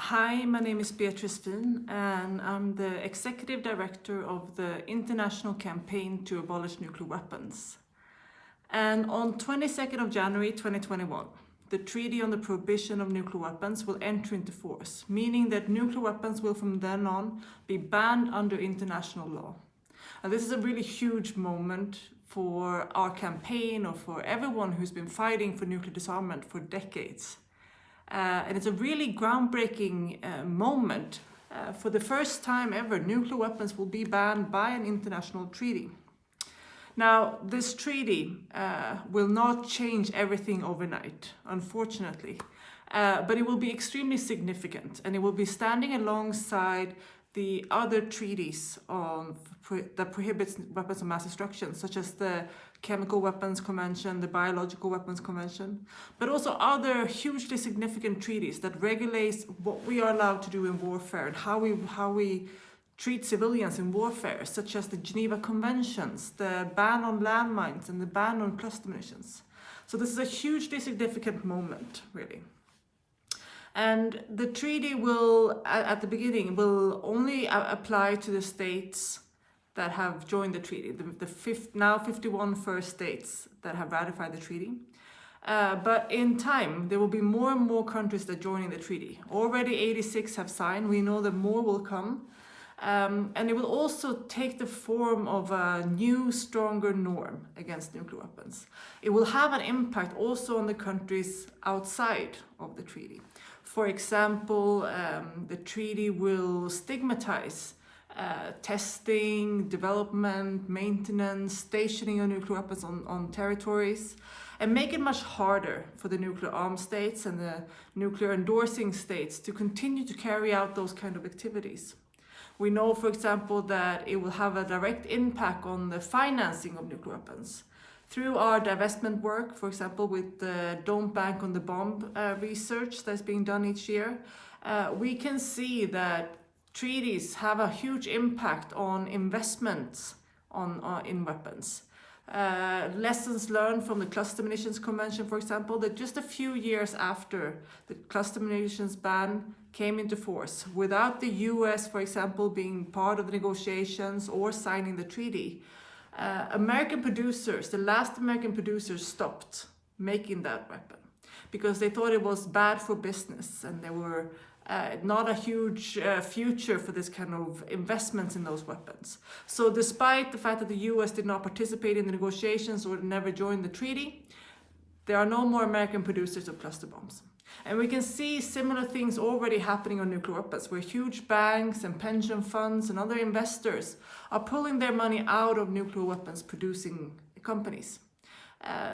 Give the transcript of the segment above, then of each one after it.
Hi, my name is Beatrice Fihn and I'm the Executive Director of the International Campaign to Abolish Nuclear Weapons. And on 22nd of January 2021, the Treaty on the Prohibition of Nuclear Weapons will enter into force, meaning that nuclear weapons will from then on be banned under international law. And this is a really huge moment for our campaign or for everyone who's been fighting for nuclear disarmament for decades. And it's a really groundbreaking moment. For the first time ever, nuclear weapons will be banned by an international treaty. Now, this treaty will not change everything overnight, unfortunately, but it will be extremely significant, and it will be standing alongside the other treaties that prohibits weapons of mass destruction, such as the Chemical Weapons Convention, the Biological Weapons Convention, but also other hugely significant treaties that regulates what we are allowed to do in warfare and how we treat civilians in warfare, such as the Geneva Conventions, the ban on landmines and the ban on cluster munitions. So this is a hugely significant moment, really. And the treaty will, at the beginning, will only apply to the states that have joined the treaty, now 51 first states that have ratified the treaty. But in time, there will be more and more countries that join the treaty. Already 86 have signed. We know that more will come. And it will also take the form of a new, stronger norm against nuclear weapons. It will have an impact also on the countries outside of the treaty. For example, the treaty will stigmatize testing, development, maintenance, stationing of nuclear weapons on territories, and make it much harder for the nuclear armed states and the nuclear endorsing states to continue to carry out those kind of activities. We know, for example, that it will have a direct impact on the financing of nuclear weapons. Through our divestment work, for example, with the Don't Bank on the Bomb research that's being done each year, we can see that treaties have a huge impact on investments in weapons. Lessons learned from the Cluster Munitions Convention, for example, that just a few years after the cluster munitions ban came into force, without the US, for example, being part of the negotiations or signing the treaty, American producers, the last American producers, stopped making that weapon because they thought it was bad for business and there were not a huge future for this kind of investments in those weapons. So despite the fact that the US did not participate in the negotiations or never joined the treaty, there are no more American producers of cluster bombs. And we can see similar things already happening on nuclear weapons, where huge banks and pension funds and other investors are pulling their money out of nuclear weapons producing companies.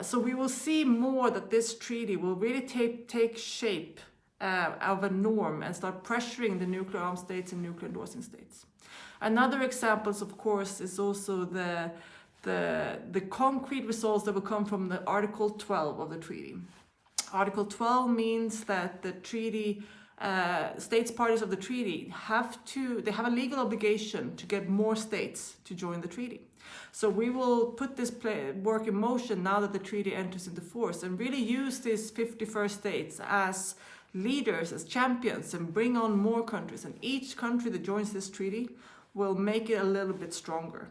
So we will see more that this treaty will really take shape of a norm and start pressuring the nuclear armed states and nuclear endorsing states. Another example, of course, is also the concrete results that will come from the Article 12 of the treaty. Article 12 means that the treaty, states parties of the treaty have a legal obligation to get more states to join the treaty. So we will put this work in motion now that the treaty enters into force and really use these 51 states as leaders, as champions, and bring on more countries. And each country that joins this treaty will make it a little bit stronger.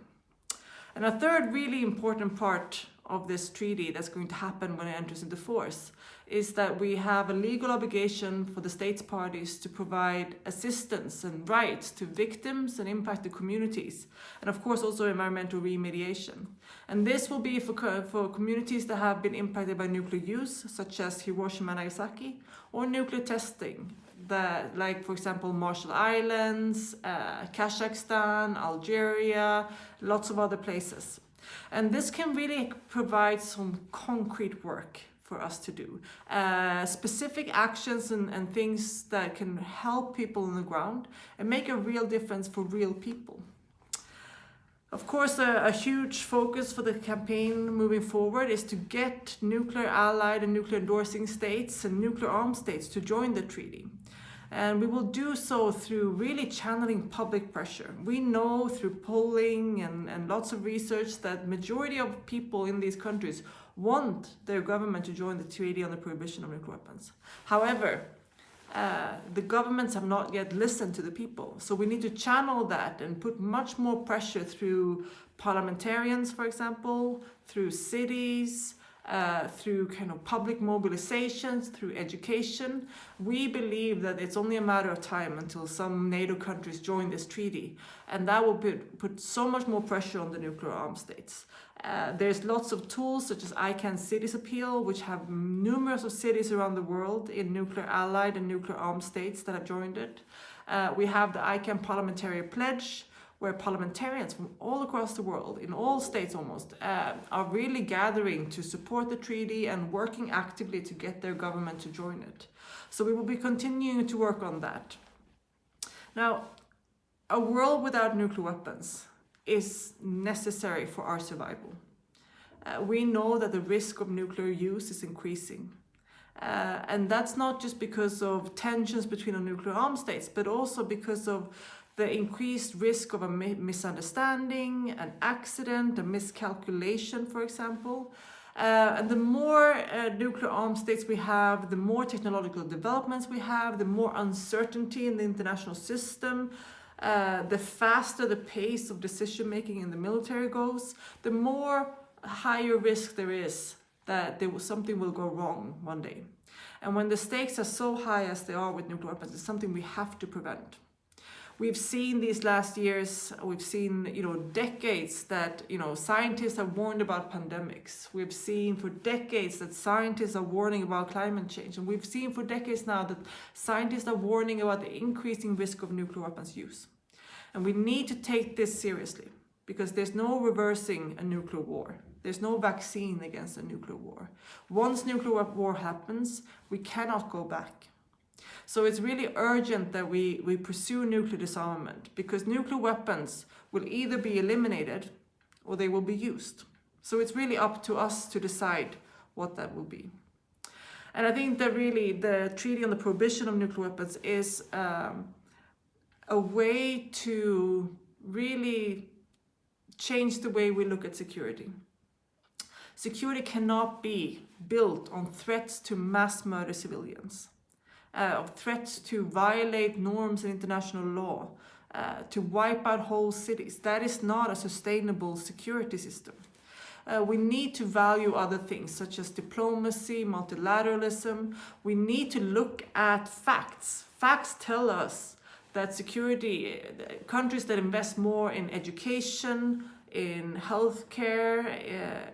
And a third really important part of this treaty that's going to happen when it enters into force is that we have a legal obligation for the states parties to provide assistance and rights to victims and impacted communities, and of course also environmental remediation. And this will be for communities that have been impacted by nuclear use, such as Hiroshima and Nagasaki, or nuclear testing, like for example Marshall Islands, Kazakhstan, Algeria, lots of other places. And this can really provide some concrete work for us to do. Specific actions and things that can help people on the ground and make a real difference for real people. Of course, a huge focus for the campaign moving forward is to get nuclear allied and nuclear endorsing states and nuclear armed states to join the treaty. And we will do so through really channeling public pressure. We know through polling and lots of research that majority of people in these countries want their government to join the Treaty on the Prohibition of Nuclear Weapons. However, the governments have not yet listened to the people. So we need to channel that and put much more pressure through parliamentarians, for example, through cities, through kind of public mobilizations, through education. We believe that it's only a matter of time until some NATO countries join this treaty, and that will put so much more pressure on the nuclear armed states. There's lots of tools such as ICAN Cities Appeal, which have numerous of cities around the world in nuclear allied and nuclear armed states that have joined it. We have the ICAN Parliamentary Pledge, where parliamentarians from all across the world, in all states almost, are really gathering to support the treaty and working actively to get their government to join it. So we will be continuing to work on that. Now, a world without nuclear weapons is necessary for our survival. We know that the risk of nuclear use is increasing. And that's not just because of tensions between the nuclear armed states, but also because of the increased risk of a misunderstanding, an accident, a miscalculation, for example. And the more nuclear armed states we have, the more technological developments we have, the more uncertainty in the international system, the faster the pace of decision making in the military goes, the more higher risk there is that something will go wrong one day. And when the stakes are so high as they are with nuclear weapons, it's something we have to prevent. We've seen these last years, we've seen, decades that, scientists have warned about pandemics. We've seen for decades that scientists are warning about climate change. And we've seen for decades now that scientists are warning about the increasing risk of nuclear weapons use. And we need to take this seriously, because there's no reversing a nuclear war. There's no vaccine against a nuclear war. Once nuclear war happens, we cannot go back. So it's really urgent that we pursue nuclear disarmament, because nuclear weapons will either be eliminated or they will be used. So it's really up to us to decide what that will be. And I think that really the Treaty on the Prohibition of Nuclear Weapons is a way to really change the way we look at security. Security cannot be built on threats to mass murder civilians, of threats to violate norms in international law, to wipe out whole cities. That is not a sustainable security system. We need to value other things such as diplomacy, multilateralism. We need to look at facts. Facts tell us that countries that invest more in education, in healthcare,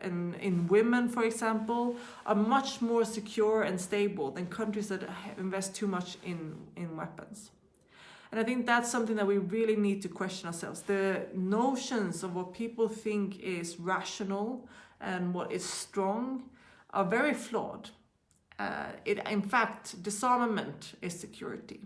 and in women, for example, are much more secure and stable than countries that invest too much in weapons. And I think that's something that we really need to question ourselves. The notions of what people think is rational and what is strong are very flawed. In fact, disarmament is security.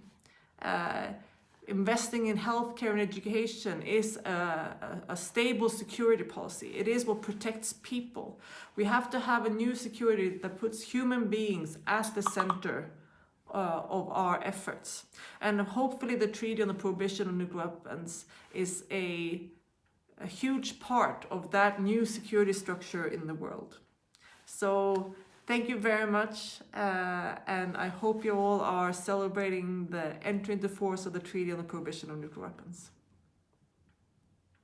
Investing in healthcare and education is a stable security policy. It is what protects people. We have to have a new security that puts human beings at the center of our efforts. And hopefully the Treaty on the Prohibition of Nuclear Weapons is a huge part of that new security structure in the world. So thank you very much, and I hope you all are celebrating the entry into force of the Treaty on the Prohibition of Nuclear Weapons.